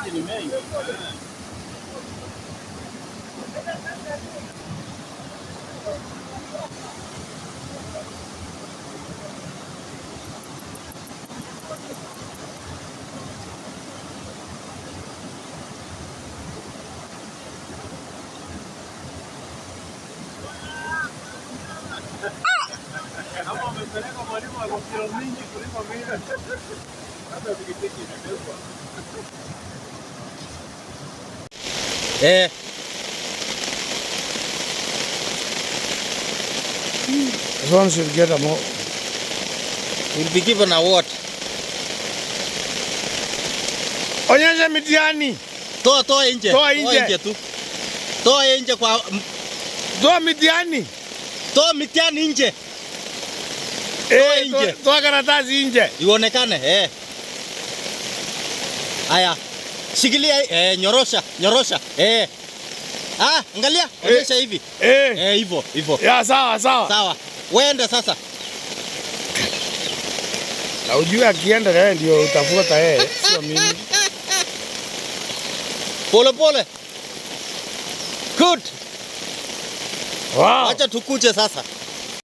maji ni mengi. Kama umepeleka mwalimu kwa kilo mingi kuliko mimi. Hata pikipiki imebebwa. As long as you get them all. You'll be given a award. Onyesha mitihani. Toa nje. Toa nje tu. Toa nje kwa toa mitihani. Toa mitihani nje. Nje. Toa karatasi nje. Ionekane. Haya. Shikilia nyorosha. Angalia. Onyesha hivi. Hivyo. Ya sawa. Sawa. Wende sasa. Na ujue akienda yeye ndio utafuata yeye, sio mimi. Pole. Good. Wow. Acha tukuje sasa.